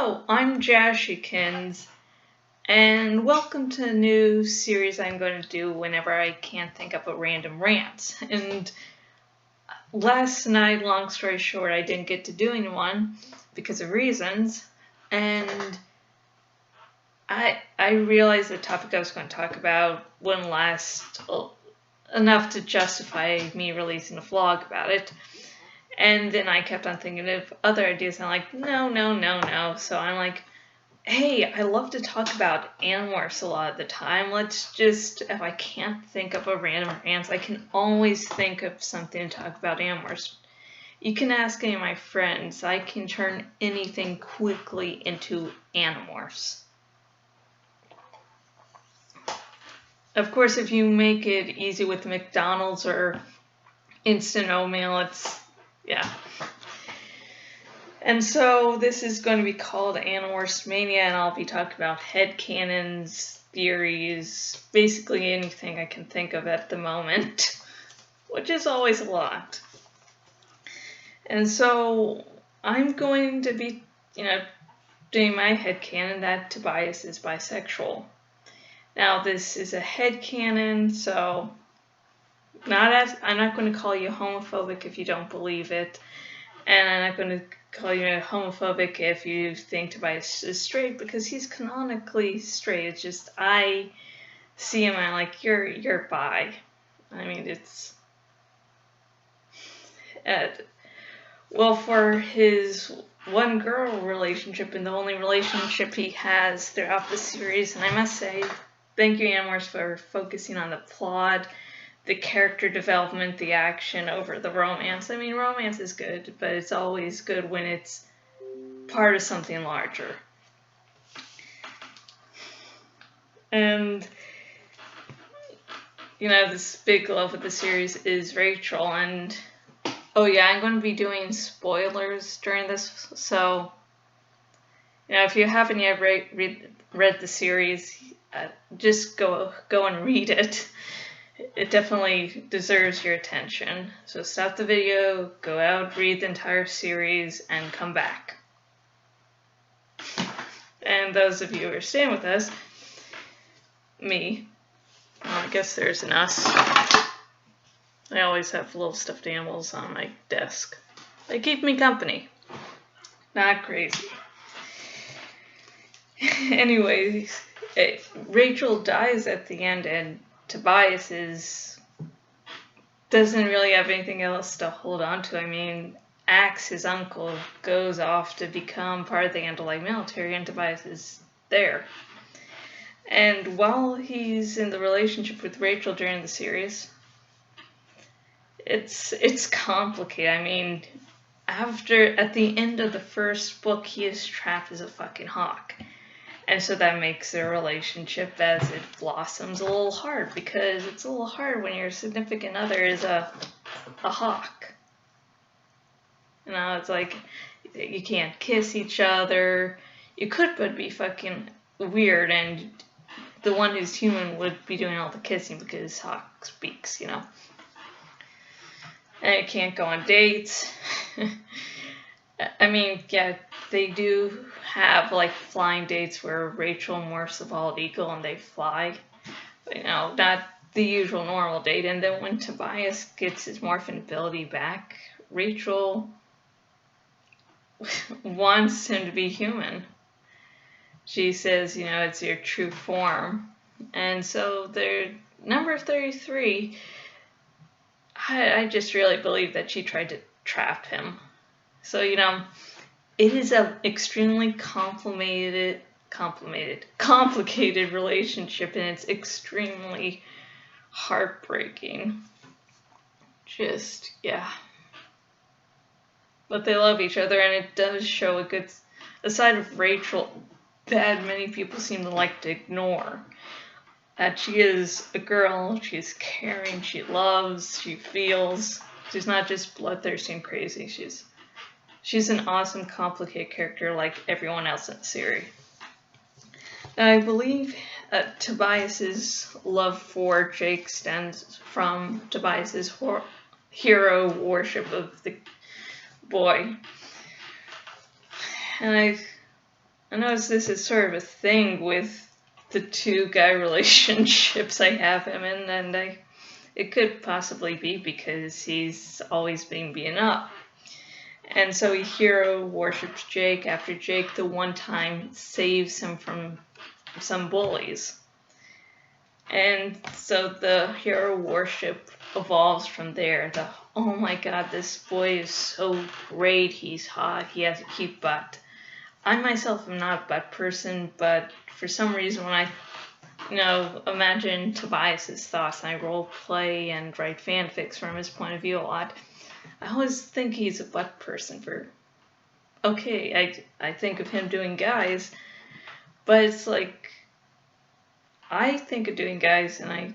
Hello, I'm Jashikins, and welcome to a new series I'm going to do whenever I can't think of a random rant. And last night, long story short, I didn't get to doing one because of reasons, and I realized the topic I was going to talk about wouldn't last enough to justify me releasing a vlog about it. And then I kept on thinking of other ideas, and I'm like, no. So I'm like, hey, I love to talk about Animorphs a lot of the time. Let's just, if I can't think of a random rant, I can always think of something to talk about Animorphs. You can ask any of my friends. I can turn anything quickly into Animorphs. Of course, if you make it easy with McDonald's or instant oatmeal, yeah. And so this is going to be called Animorphs Mania, and I'll be talking about headcanons, theories, basically anything I can think of at the moment, which is always a lot. And so I'm going to be, doing my headcanon that Tobias is bisexual. Now this is a headcanon, so I'm not going to call you homophobic if you don't believe it, and I'm not going to call you homophobic if you think Tobias is straight, because he's canonically straight. It's just I see him and I'm like, you're bi. I mean, it's well, for his one girl relationship and the only relationship he has throughout the series, and I must say, thank you, Animorphs, for focusing on the plot, the character development, the action over the romance. I mean, romance is good, but it's always good when it's part of something larger. And, this big love of the series is Rachel. And, oh yeah, I'm going to be doing spoilers during this. So, if you haven't yet read the series, just go and read it. It definitely deserves your attention. So stop the video, go out, read the entire series, and come back. And those of you who are staying with us, me, well, I guess there's an us. I always have little stuffed animals on my desk. They keep me company. Not crazy. Anyways, Rachel dies at the end, and Tobias doesn't really have anything else to hold on to. I mean, Axe, his uncle, goes off to become part of the Andalite military, and Tobias is there. And while he's in the relationship with Rachel during the series, it's complicated. I mean, at the end of the first book, he is trapped as a fucking hawk. And so that makes their relationship as it blossoms a little hard, because it's a little hard when your significant other is a hawk. It's like you can't kiss each other. You could, but it'd be fucking weird, and the one who's human would be doing all the kissing because hawk speaks, And you can't go on dates. I mean, yeah, they do have flying dates where Rachel morphs a bald eagle and they fly, but not the usual normal date. And then when Tobias gets his morphing ability back, Rachel wants him to be human. She says, it's your true form. And so they're number 33. I just really believe that she tried to trap him. So, it is an extremely complicated relationship, and it's extremely heartbreaking. Just, yeah. But they love each other, and it does show a side of Rachel that many people seem to like to ignore. That she is a girl, she's caring, she loves, she feels. She's not just bloodthirsty and crazy. She's an awesome, complicated character like everyone else in the series. Now, I believe Tobias's love for Jake stems from Tobias's hero worship of the boy. And I notice this is sort of a thing with the two guy relationships I have him in, and it could possibly be because he's always being beaten up. And so he hero worships Jake after Jake the one time saves him from some bullies. And so the hero worship evolves from there. Oh my god, this boy is so great, he's hot, he has a cute butt. I myself am not a butt person, but for some reason when I imagine Tobias's thoughts and I role play and write fanfics from his point of view a lot, I always think he's a butt person I think of him doing guys, but it's like, I think of doing guys and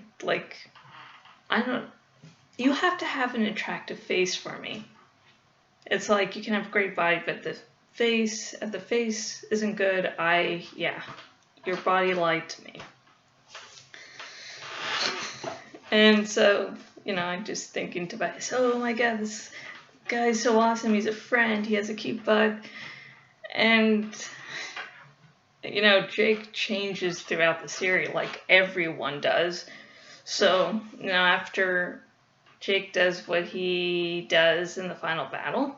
you have to have an attractive face for me. It's like, you can have a great body, but if the face isn't good, your body lied to me. And so, I'm just thinking Tobias, oh my god, this guy's so awesome, he's a friend, he has a cute butt. And, Jake changes throughout the series, like everyone does. So, after Jake does what he does in the final battle,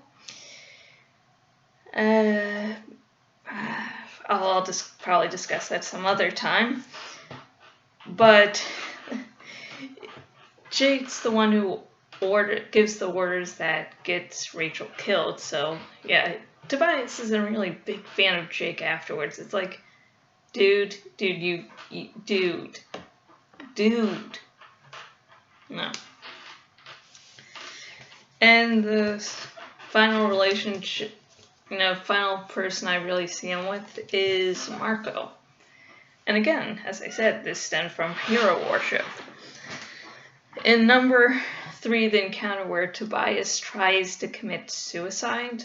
I'll just probably discuss that some other time. But Jake's the one who gives the orders that gets Rachel killed. So yeah, Tobias isn't really a big fan of Jake afterwards. It's like, dude, no. And the final relationship, final person I really see him with is Marco. And again, as I said, this stemmed from hero worship. In number 3, the encounter where Tobias tries to commit suicide.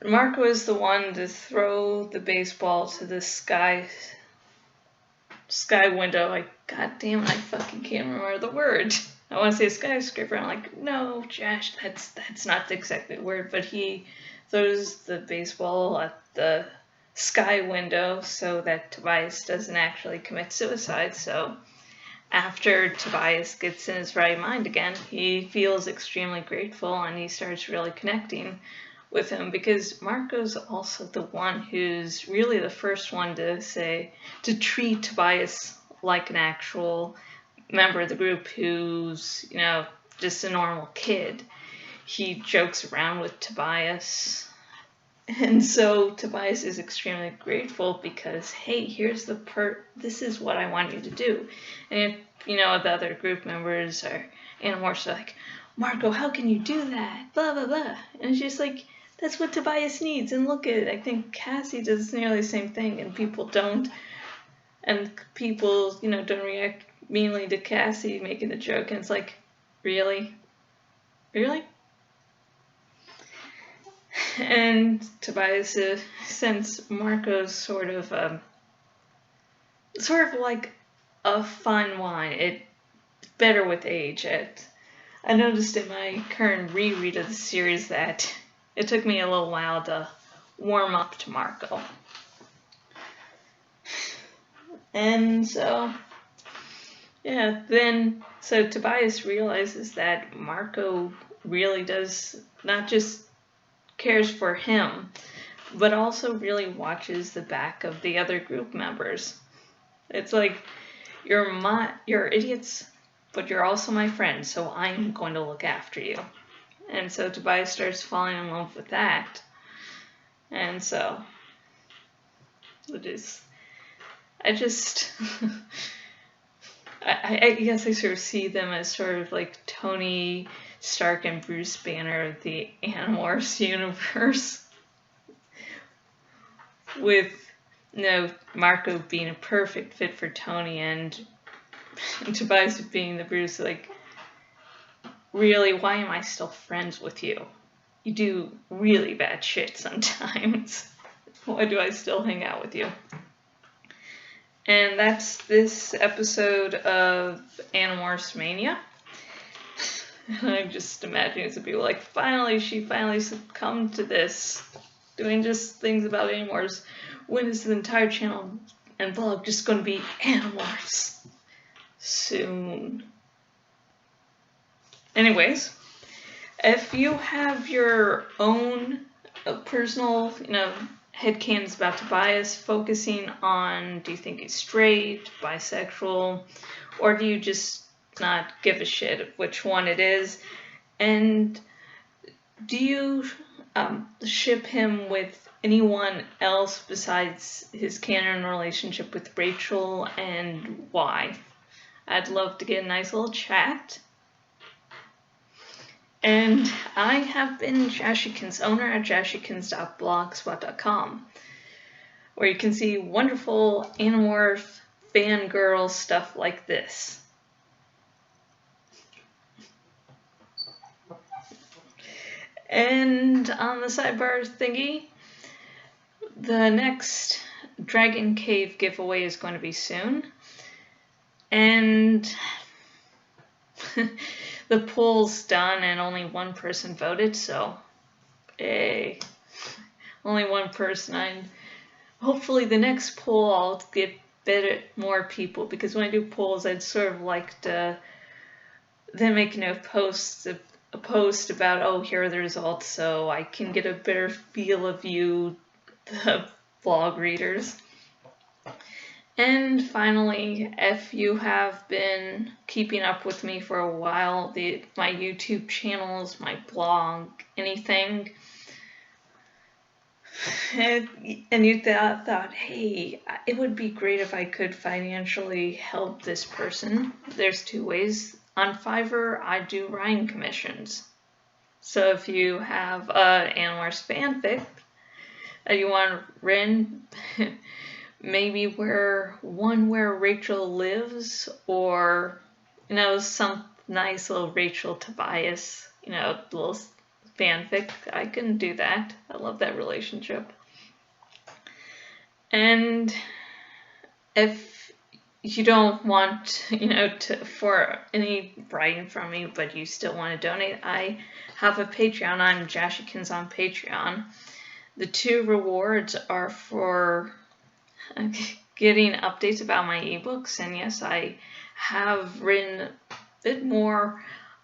Marco is the one to throw the baseball to the sky window. God damn it, I fucking can't remember the word. I want to say skyscraper. I'm like, no, Josh, that's not exactly the word. But he throws the baseball at the sky window so that Tobias doesn't actually commit suicide. So after Tobias gets in his right mind again, he feels extremely grateful and he starts really connecting with him, because Marco's also the one who's really the first one to treat Tobias like an actual member of the group who's, just a normal kid. He jokes around with Tobias. And so Tobias is extremely grateful because, hey, here's this is what I want you to do. And the other group members are Animorphs are like, Marco, how can you do that? Blah, blah, blah. And it's just like, that's what Tobias needs. And look at it. I think Cassie does nearly the same thing, and people don't. And people, don't react meanly to Cassie making the joke. And it's like, really? Really? And Tobias, since Marco's sort of like a fun wine, it's better with age. I noticed in my current reread of the series that it took me a little while to warm up to Marco. And so, yeah, so Tobias realizes that Marco really does not just cares for him, but also really watches the back of the other group members. It's like, you're idiots, but you're also my friend, so I'm going to look after you. And so Tobias starts falling in love with that. And so, I guess I sort of see them as sort of like Tony Stark and Bruce Banner of the Animorphs universe. With, Marco being a perfect fit for Tony and Tobias being the Bruce, like, really, why am I still friends with you? You do really bad shit sometimes. Why do I still hang out with you? And that's this episode of Animorphs Mania. And I'm just imagining some people like, she finally succumbed to this. Doing just things about Animorphs. When is the entire channel and vlog just going to be Animorphs? Soon. Anyways, if you have your own personal, headcanons about Tobias, focusing on, do you think he's straight, bisexual, or do you just not give a shit of which one it is? And do you ship him with anyone else besides his canon relationship with Rachel, and why? I'd love to get a nice little chat. And I have been Jashikins, owner at jashikins.blogspot.com, where you can see wonderful Animorph fangirl stuff like this. And on the sidebar thingy, the next Dragon Cave giveaway is going to be soon. And the poll's done and only one person voted, so only one person. Hopefully the next poll I'll get more people, because when I do polls I'd sort of like to then make a post about, oh, here are the results, so I can get a better feel of you, the vlog readers. And finally, if you have been keeping up with me for a while, my YouTube channels, my blog, anything, and you thought, hey, it would be great if I could financially help this person, there's two ways. On Fiverr, I do writing commissions. So if you have Animorphs fanfic that you want written, maybe where Rachel lives, or some nice little Rachel Tobias, little fanfic, I can do that. I love that relationship. And if you don't want, for any writing from me, but you still want to donate, I have a Patreon. I'm Jashikins on Patreon. The two rewards are for getting updates about my ebooks, and yes, I have written a bit more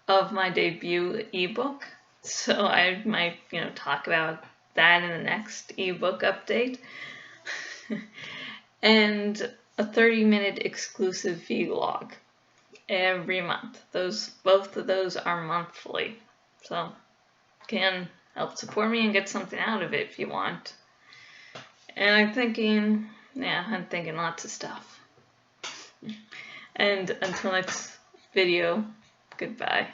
of my debut ebook, so I might, talk about that in the next ebook update. And a 30-minute exclusive vlog every month. Both of those are monthly, so you can help support me and get something out of it if you want. And I'm thinking lots of stuff. And until next video, goodbye.